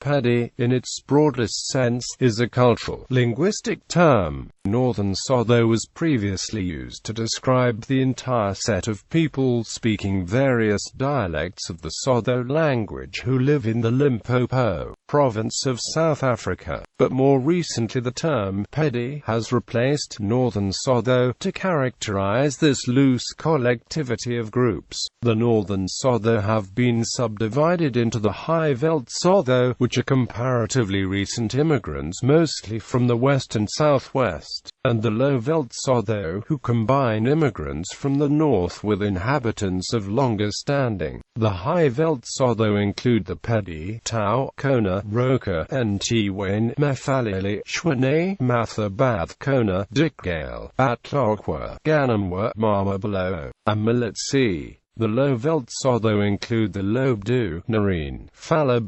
Pedi, in its broadest sense, is a cultural, linguistic term. Northern Sotho was previously used to describe the entire set of people speaking various dialects of the Sotho language who live in the Limpopo province of South Africa, but more recently the term Pedi has replaced Northern Sotho to characterize this loose collectivity of groups. The Northern Sotho have been subdivided into the high-veld Sotho, which are comparatively recent immigrants mostly from the west and southwest, and the low-veld Sotho, who combine immigrants from the north with inhabitants of longer standing. The high-veld Sotho include the Pedi, Tau, Kone, Roka, Ntwane, Mphahlele, Tšhwene, Mathabathe, Kone, Dikgale, Batlokwa, Gananwa, Mmamabolo, and Moletši. The low-veld Sotho include the low-veld, Mphahlele,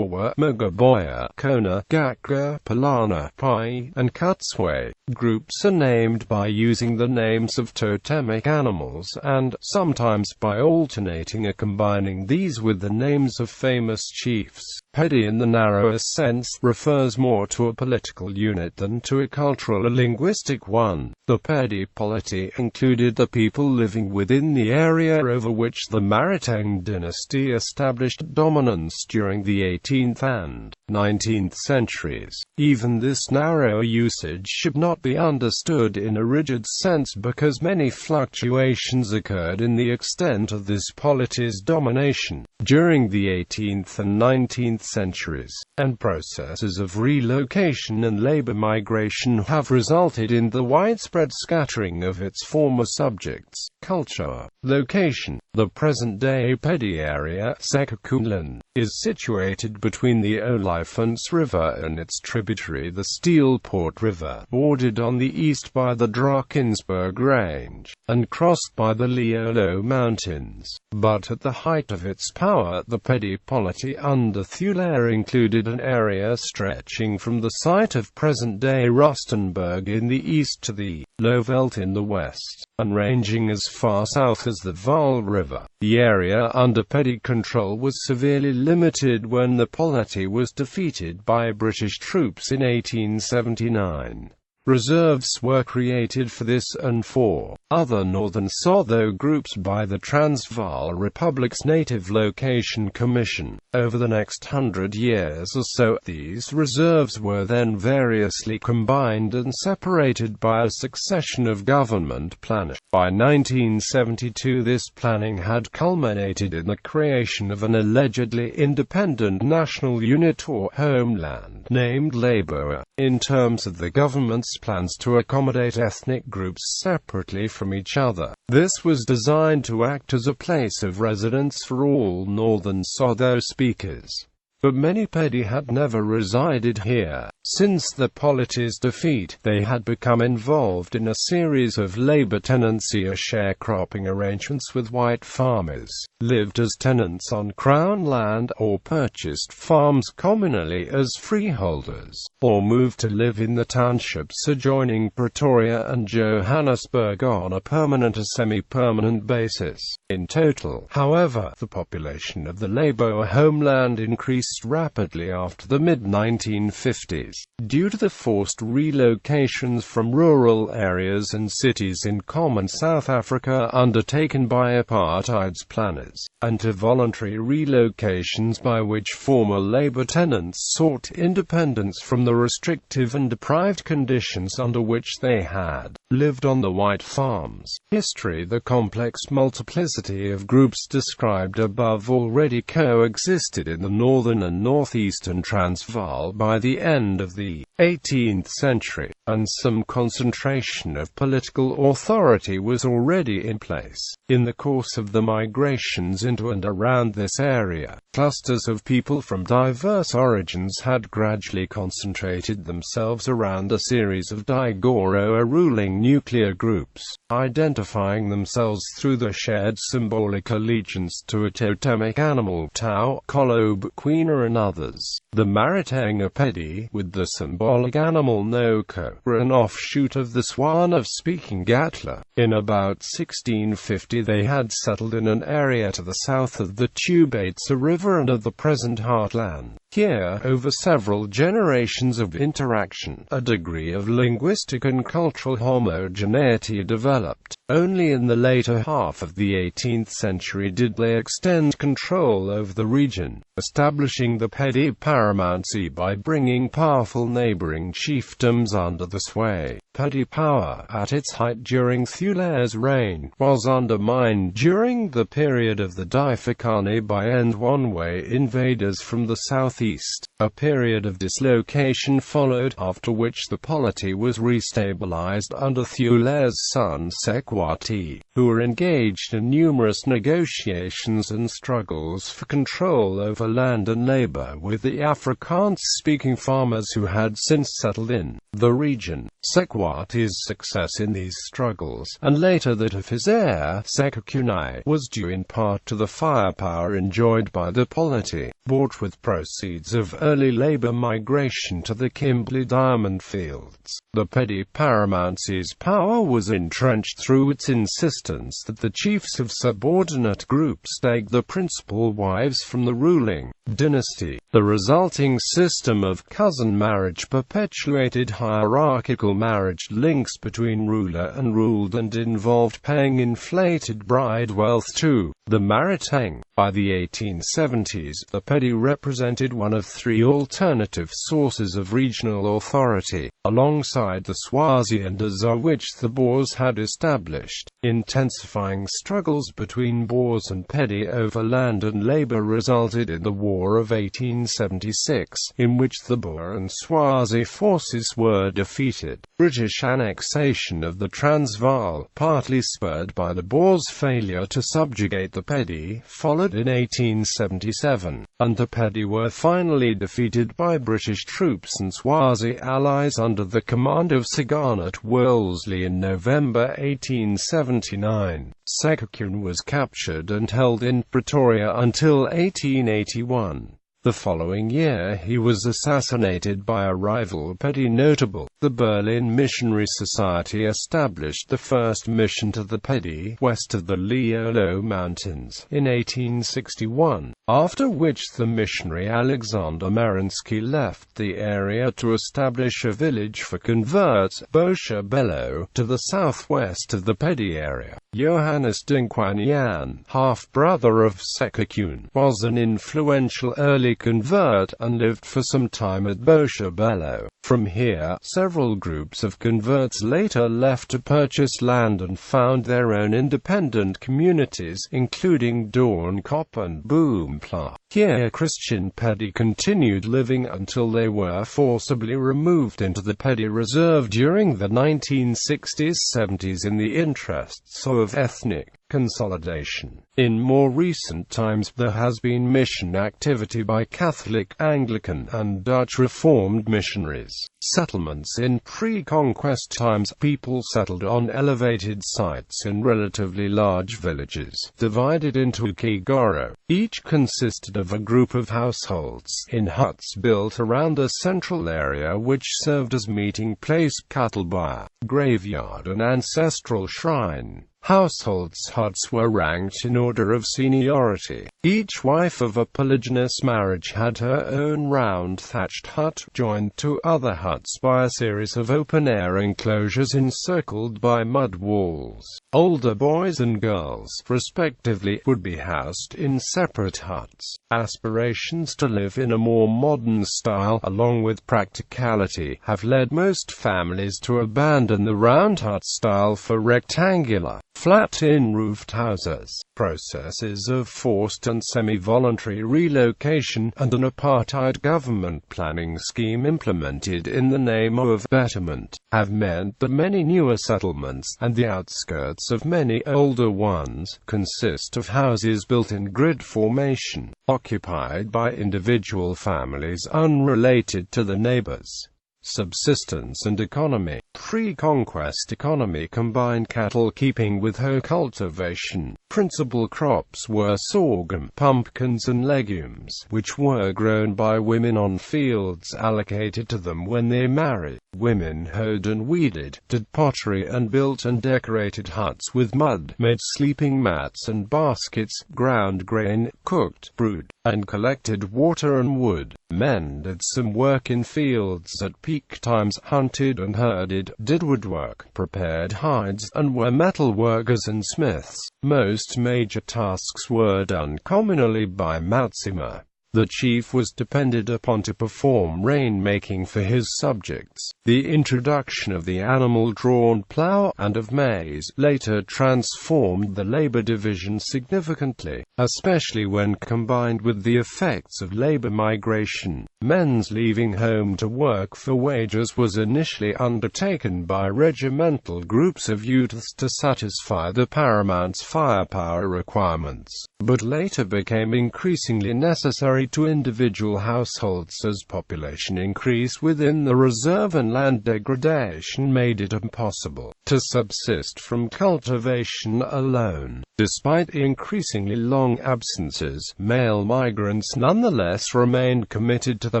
Mmamabolo, Kone, Gakga, Palana, Pai, and Ntwane. Groups are named by using the names of totemic animals and, sometimes by alternating or combining these with the names of famous chiefs. Pedi in the narrower sense refers more to a political unit than to a cultural or linguistic one. The Pedi polity included the people living within the area over which the maritime dynasty established dominance during the 18th and 19th centuries. Even this narrow usage should not be understood in a rigid sense because many fluctuations occurred in the extent of this polity's domination during the 18th and 19th centuries, and processes of relocation and labor migration have resulted in the widespread scattering of its former subjects, culture, location. The present-day Pedi area, Sekukulan, is situated between the Olifants River and its tributary the Steelport River, bordered on the east by the Drakensberg Range, and crossed by the Liolo Mountains. But at the height of its power, the Pedi polity under Ntwane included an area stretching from the site of present-day Rustenburg in the east to the low-veld in the west, and ranging as far south as the Vaal River. The area under Pedi control was severely limited when the polity was defeated by British troops in 1879. Reserves were created for this and for other Northern Sotho groups by the Transvaal Republic's Native Location Commission. Over the next 100 years or so, these reserves were then variously combined and separated by a succession of government planners. By 1972 this planning had culminated in the creation of an allegedly independent national unit or homeland, named Labour, in terms of the government's plans to accommodate ethnic groups separately from each other. This was designed to act as a place of residence for all Northern Sotho speakers. But many Pedi had never resided here. Since the polity's defeat, they had become involved in a series of labor tenancy or sharecropping arrangements with white farmers, lived as tenants on Crown land, or purchased farms communally as freeholders, or moved to live in the townships adjoining Pretoria and Johannesburg on a permanent or semi-permanent basis. In total, however, the population of the Labour homeland increased rapidly after the mid-1950s, due to the forced relocations from rural areas and cities in common South Africa undertaken by apartheid's planners, and to voluntary relocations by which former Labour tenants sought independence from the restrictive and deprived conditions under which they had lived on the white farms. History. The complex multiplicity of groups described above already coexisted in the northern and northeastern Transvaal by the end of the 18th century, and some concentration of political authority was already in place. In the course of the migrations into and around this area, clusters of people from diverse origins had gradually concentrated themselves around a series of Dikgale or ruling nuclear groups, identifying themselves through the shared symbolic allegiance to a totemic animal, Tau, Kolob, Quina and others. The Maritanga Pedi, with the symbolic animal Noka, were an offshoot of the Swana-speaking Gatla. In about 1650 they had settled in an area to the south of the Tšhwene River and of the present heartland. Here, over several generations of interaction, a degree of linguistic and cultural homogeneity developed. Only in the later half of the 18th century did they extend control over the region, establishing the Pedi paramountcy by bringing powerful neighboring chiefdoms under the sway. Pedi power, at its height during Ntwane's reign, was undermined during the period of the Dikgale by Ntwane invaders from the southeast. A period of dislocation followed, after which the polity was restabilized under Ntwane's son Sekwati, who were engaged in numerous negotiations and struggles for control over land and labor with the Afrikaans-speaking farmers who had since settled in the region. Sekwati's success in these struggles, and later that of his heir, Sekhukhune, was due in part to the firepower enjoyed by the polity, bought with proceeds of early labor migration to the Kimberley diamond fields. The Pedi paramountcy's power was entrenched through its insistence that the chiefs of subordinate groups take the principal wives from the ruling dynasty. The resulting system of cousin marriage perpetuated hierarchical marriage links between ruler and ruled and involved paying inflated bride wealth to the Maritang. By the 1870s, the Pedi represented one of three alternative sources of regional authority, alongside the Swazi and Aza which the Boers had established. Intensifying struggles between Boers and Pedi over land and labor resulted in the War of 1876, in which the Boer and Swazi forces were defeated. British annexation of the Transvaal, partly spurred by the Boers' failure to subjugate the Pedi, followed in 1877, and the Pedi were finally defeated by British troops and Swazi allies under the command of Sir Garnet Wolseley in November 1879. Sekhukhune was captured and held in Pretoria until 1881. The following year he was assassinated by a rival Pedi notable. The Berlin Missionary Society established the first mission to the Pedi, west of the Liolo Mountains, in 1861, after which the missionary Alexander Marinsky left the area to establish a village for converts, Botshabelo, to the southwest of the Pedi area. Johannes Ntwane, half-brother of Sekhukhune, was an influential early convert and lived for some time at Botshabelo. From here, several groups of converts later left to purchase land and found their own independent communities, including Doornkop and Boompla. Here Christian Pedi continued living until they were forcibly removed into the Pedi Reserve during the 1960s-70s in the interests of ethnic consolidation. In more recent times there has been mission activity by Catholic, Anglican, and Dutch Reformed missionaries. Settlements in pre-conquest times, people settled on elevated sites in relatively large villages, divided into kigoro. Each consisted of a group of households, in huts built around a central area which served as meeting place, cattle byre, graveyard and ancestral shrine. Households' huts were ranked in order of seniority. Each wife of a polygynous marriage had her own round thatched hut, joined to other huts by a series of open-air enclosures encircled by mud walls. Older boys and girls, respectively, would be housed in separate huts. Aspirations to live in a more modern style, along with practicality, have led most families to abandon the round hut style for rectangular, flat-in-roofed houses. Processes of forced and semi-voluntary relocation, and an apartheid government planning scheme implemented in the name of betterment, have meant that many newer settlements, and the outskirts of many older ones, consist of houses built in grid formation, occupied by individual families unrelated to the neighbors. Subsistence and economy. Pre-conquest economy combined cattle keeping with hoe cultivation. Principal crops were sorghum, pumpkins and legumes, which were grown by women on fields allocated to them when they married. Women hoed and weeded, did pottery and built and decorated huts with mud, made sleeping mats and baskets, ground grain, cooked, brewed, and collected water and wood. Men did some work in fields at peak times, hunted and herded, did woodwork, prepared hides, and were metal workers and smiths. Most major tasks were done communally by Matsima. The chief was depended upon to perform rain-making for his subjects. The introduction of the animal-drawn plough and of maize later transformed the labor division significantly, especially when combined with the effects of labor migration. Men's leaving home to work for wages was initially undertaken by regimental groups of youths to satisfy the paramount's firepower requirements, but later became increasingly necessary to individual households as population increase within the reserve and land degradation made it impossible to subsist from cultivation alone. Despite the increasingly long absences, male migrants nonetheless remained committed to the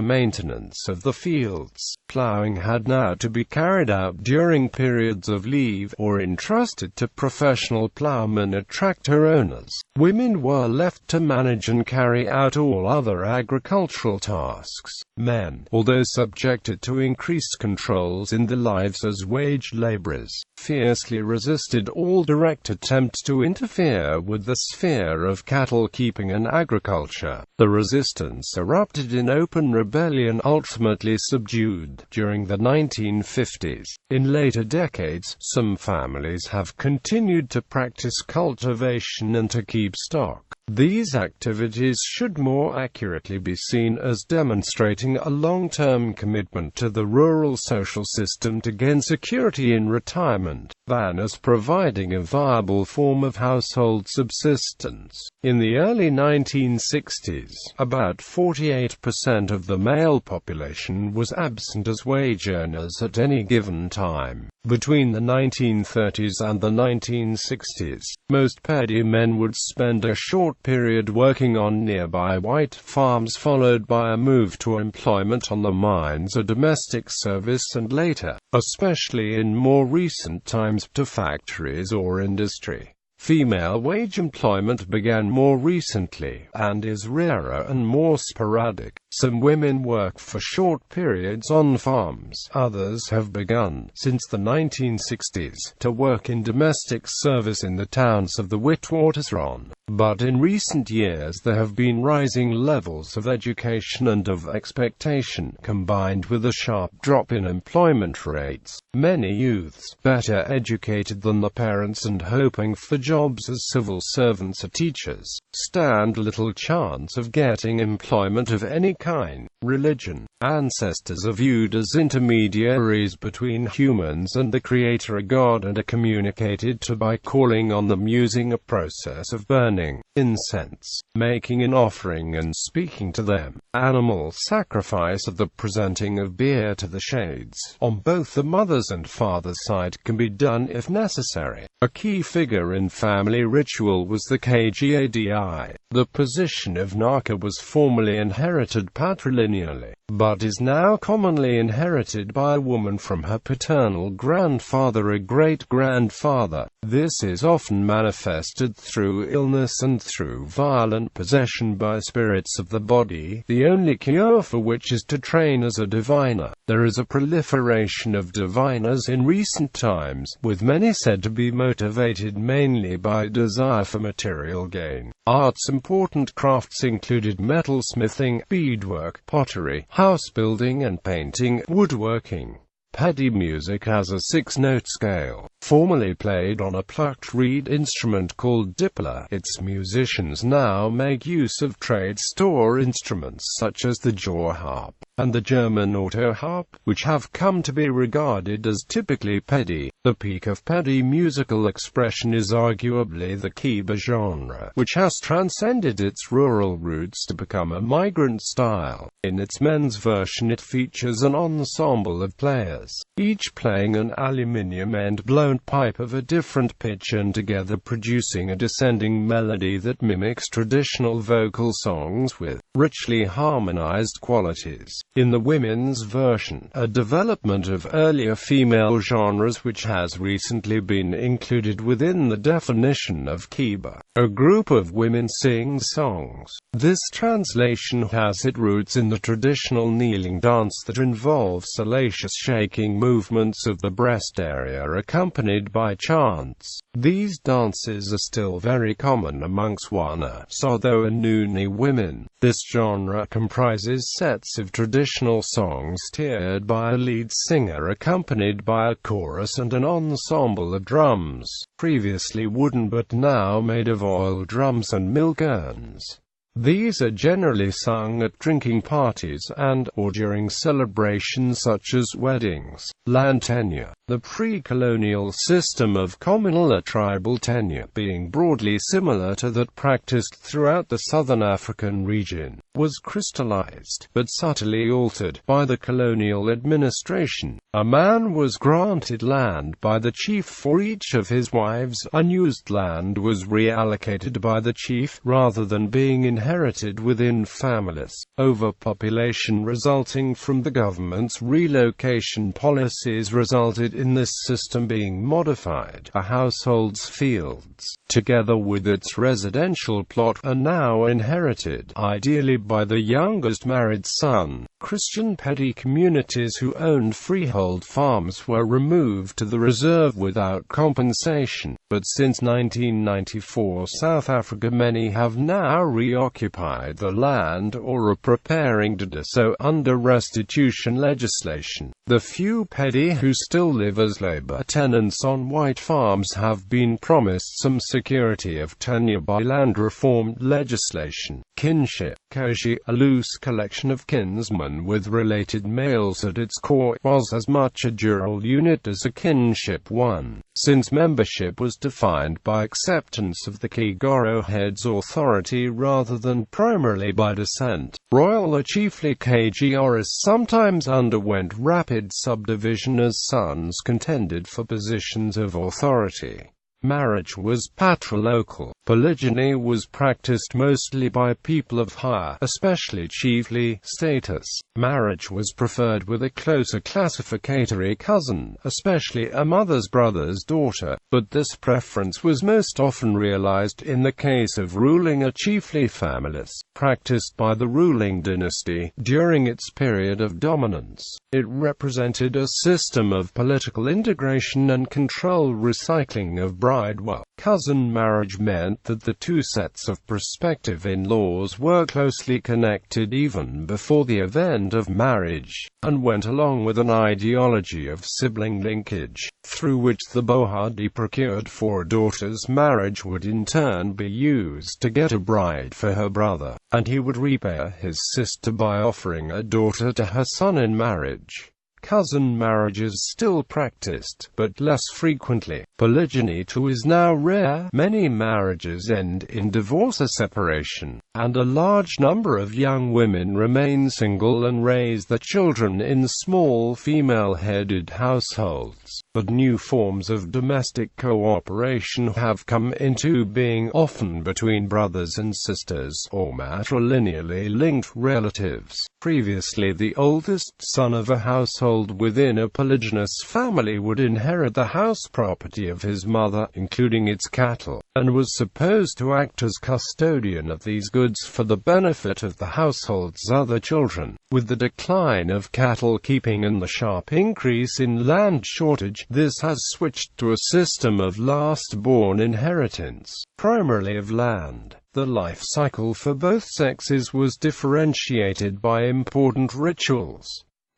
maintenance of the fields. Plowing had now to be carried out during periods of leave, or entrusted to professional plowmen or tractor owners. Women were left to manage and carry out all other agricultural tasks. Men, although subjected to increased controls in their lives as wage laborers, fiercely resisted all direct attempts to interfere with the sphere of cattle keeping and agriculture. The resistance erupted in open rebellion, ultimately subdued during the 1950s. In later decades, some families have continued to practice cultivation and to keep stock. These activities should more accurately be seen as demonstrating a long-term commitment to the rural social system to gain security in retirement, than as providing a viable form of household subsistence. In the early 1960s, about 48% of the male population was absent as wage earners at any given time. Between the 1930s and the 1960s, most Pedi men would spend a short period working on nearby white farms, followed by a move to employment on the mines or domestic service, and later, especially in more recent times, to factories or industry. Female wage employment began more recently, and is rarer and more sporadic. Some women work for short periods on farms. Others have begun, since the 1960s, to work in domestic service in the towns of the Witwatersrand. But in recent years there have been rising levels of education and of expectation, combined with a sharp drop in employment rates. Many youths, better educated than their parents and hoping for jobs as civil servants or teachers, stand little chance of getting employment of any kind. Religion. Ancestors are viewed as intermediaries between humans and the Creator, a God, and are communicated to by calling on them using a process of burning incense, making an offering and speaking to them. Animal sacrifice of the presenting of beer to the shades, on both the mother's and father's side, can be done if necessary. A key figure in family ritual was the Kgadi. The position of Naka was formerly inherited patrilineally, but is now commonly inherited by a woman from her paternal grandfather or great-grandfather. This is often manifested through illness and through violent possession by spirits of the body, the only cure for which is to train as a diviner. There is a proliferation of diviners in recent times, with many said to be motivated mainly by desire for material gain. Art's important crafts included metalsmithing, beadwork, pottery, house building and painting, woodworking. Pedi music has a 6-note scale, formerly played on a plucked reed instrument called dipla. Its musicians now make use of trade store instruments such as the jaw harp and the German auto harp, which have come to be regarded as typically Pedi. The peak of Pedi musical expression is arguably the Kiba genre, which has transcended its rural roots to become a migrant style. In its men's version it features an ensemble of players, each playing an aluminium end-blown pipe of a different pitch and together producing a descending melody that mimics traditional vocal songs with richly harmonized qualities. In the women's version, a development of earlier female genres which has recently been included within the definition of Kiba, a group of women sing songs. This translation has its roots in the traditional kneeling dance that involves salacious shaking movements of the breast area accompanied by chants. These dances are still very common amongst Ntwane, Sotho and Ntwane women. This genre comprises sets of traditional songs tiered by a lead singer accompanied by a chorus and an ensemble of drums, previously wooden but now made of oil drums and milk urns. These are generally sung at drinking parties and/or during celebrations such as weddings. Land tenure. The pre-colonial system of communal or tribal tenure, being broadly similar to that practiced throughout the southern African region, was crystallized, but subtly altered, by the colonial administration. A man was granted land by the chief for each of his wives. Unused land was reallocated by the chief, rather than being inherited within families. Overpopulation resulting from the government's relocation policies resulted in this system being modified. A household's fields, together with its residential plot, are now inherited, ideally by the youngest married son. Christian Pedi communities who owned freehold farms were removed to the reserve without compensation, but since 1994 South Africa many have now reoccupied the land or are preparing to do so under restitution legislation. The few Pedi who still live as labor tenants on white farms have been promised some security of tenure by land reform legislation. Kinship. Koji, a loose collection of kinsmen with related males at its core, was as much a dual unit as a kinship one, since membership was defined by acceptance of the Kigoro head's authority rather than primarily by descent. Royal or chiefly Kgrs sometimes underwent rapid subdivision as sons contended for positions of authority. Marriage was patrilocal. Polygyny was practiced mostly by people of higher, especially chiefly, status. Marriage was preferred with a closer classificatory cousin, especially a mother's brother's daughter, but this preference was most often realized in the case of ruling or chiefly families, practiced by the ruling dynasty during its period of dominance. It represented a system of political integration and control recycling of bride wealth. Cousin marriage meant that the two sets of prospective in-laws were closely connected even before the event of marriage, and went along with an ideology of sibling linkage, through which the bohadi procured for a daughter's marriage would in turn be used to get a bride for her brother, and he would repay his sister by offering a daughter to her son in marriage. Cousin marriage is still practiced, but less frequently. Polygyny too is now rare. Many marriages end in divorce or separation, and a large number of young women remain single and raise their children in small female-headed households. But new forms of domestic cooperation have come into being, often between brothers and sisters, or matrilineally linked relatives. Previously, the oldest son of a household within a polygynous family would inherit the house property of his mother, including its cattle, and was supposed to act as custodian of these goods for the benefit of the household's other children. With the decline of cattle keeping and the sharp increase in land shortage, this has switched to a system of last-born inheritance, primarily of land. The life cycle for both sexes was differentiated by important rituals.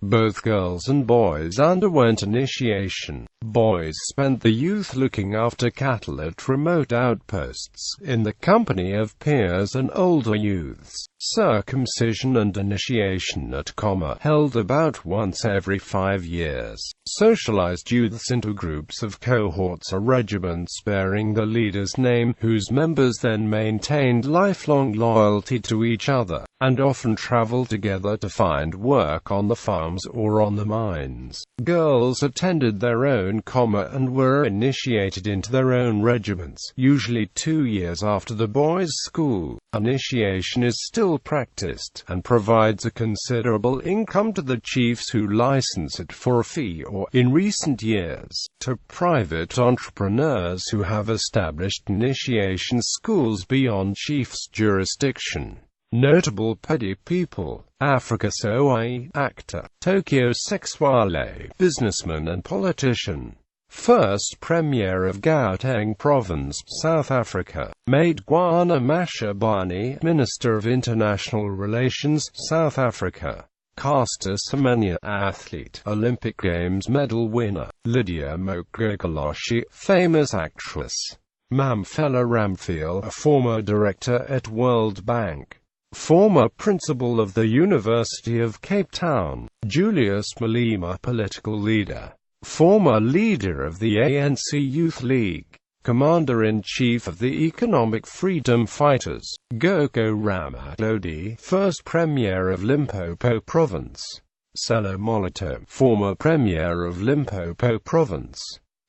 Both girls and boys underwent initiation. Boys spent the youth looking after cattle at remote outposts, in the company of peers and older youths. Circumcision and initiation at Kone, held about once every 5 years, socialized youths into groups of cohorts or regiments bearing the leader's name, whose members then maintained lifelong loyalty to each other, and often traveled together to find work on the farms or on the mines. Girls attended their own Kone and were initiated into their own regiments, usually 2 years after the boys' school. Initiation is still practiced, and provides a considerable income to the chiefs who license it for a fee or, in recent years, to private entrepreneurs who have established initiation schools beyond chiefs' jurisdiction. Notable Pedi people: Africa Soai, actor; Tokyo Sexwale, businessman and politician. First Premier of Gauteng Province, South Africa. Maidwana Mashabane, Minister of International Relations, South Africa. Caster Semenya, athlete, Olympic Games medal winner. Lydia Mokgokoloshi, famous actress. Mphahlele Ramphele, a former director at World Bank. Former principal of the University of Cape Town. Julius Malema, political leader. Former leader of the ANC Youth League. Commander-in-Chief of the Economic Freedom Fighters. Goko Ramadlodi, first Premier of Limpopo Province. Sello Molito, former Premier of Limpopo Province.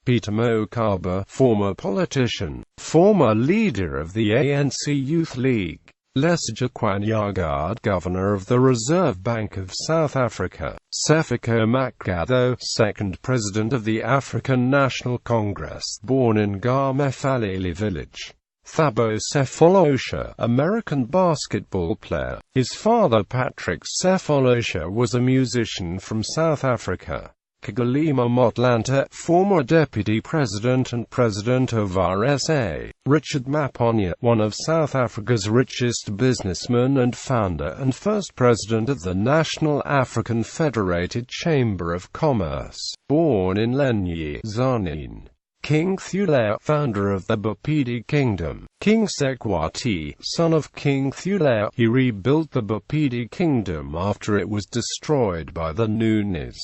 Peter Mokaba, former politician, former leader of the ANC Youth League. Lesage Kwanyaga, Governor of the Reserve Bank of South Africa. Sefako Makgatho, second President of the African National Congress, born in Mphahlele village. Thabo Sefolosha, American basketball player. His father Patrick Sefolosha was a musician from South Africa. Kgalema Motlanthe, former Deputy President and President of RSA. Richard Maponya, one of South Africa's richest businessmen and founder and first President of the National African Federated Chamber of Commerce, born in Lenyi, Zanin. King Thulea, founder of the Bapedi Kingdom. King Sekwati, son of King Thulea, he rebuilt the Bapedi Kingdom after it was destroyed by the Nunis.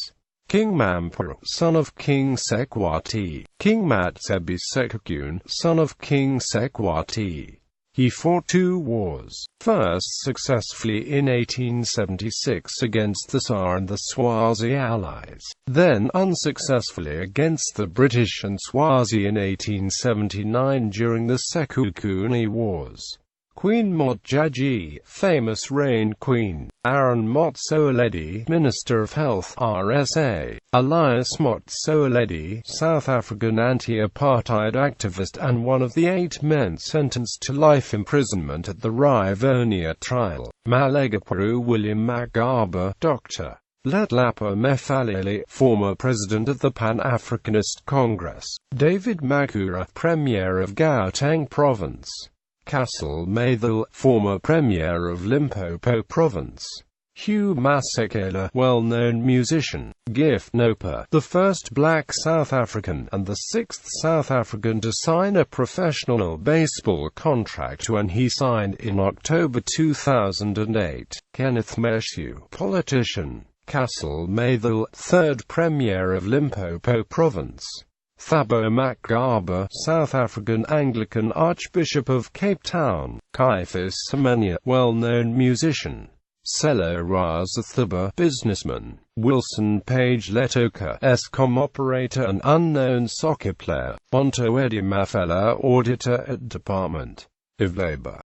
King Mampuru, son of King Sekwati. King Matsebi Sekakune, son of King Sekwati. He fought 2 wars, first successfully in 1876 against the Tsar and the Swazi allies, then unsuccessfully against the British and Swazi in 1879 during the Sekukune Wars. Queen Motjaji, famous reign queen. Aaron Motsoaledi, Minister of Health, RSA. Elias Motsoaledi, South African anti-apartheid activist and one of the 8 men sentenced to life imprisonment at the Rivonia trial. Malegapuru William Magaba, Dr. Letlapa Mphahlele, former President of the Pan-Africanist Congress. David Makura, Premier of Gauteng Province. Castle Mathil, former Premier of Limpopo Province. Hugh Masekela, well-known musician. Gift Nopa, the first black South African and the 6th South African to sign a professional baseball contract when he signed in October 2008. Kenneth Meshew, politician. Castle Mathil, 3rd Premier of Limpopo Province. Thabo Makgaba, South African Anglican Archbishop of Cape Town. Caiphas Semenya, well-known musician. Sello Razathuba, businessman. Wilson Page Letoka, Eskom operator and unknown soccer player. Bonto Edi Mafela, auditor at Department of Labour.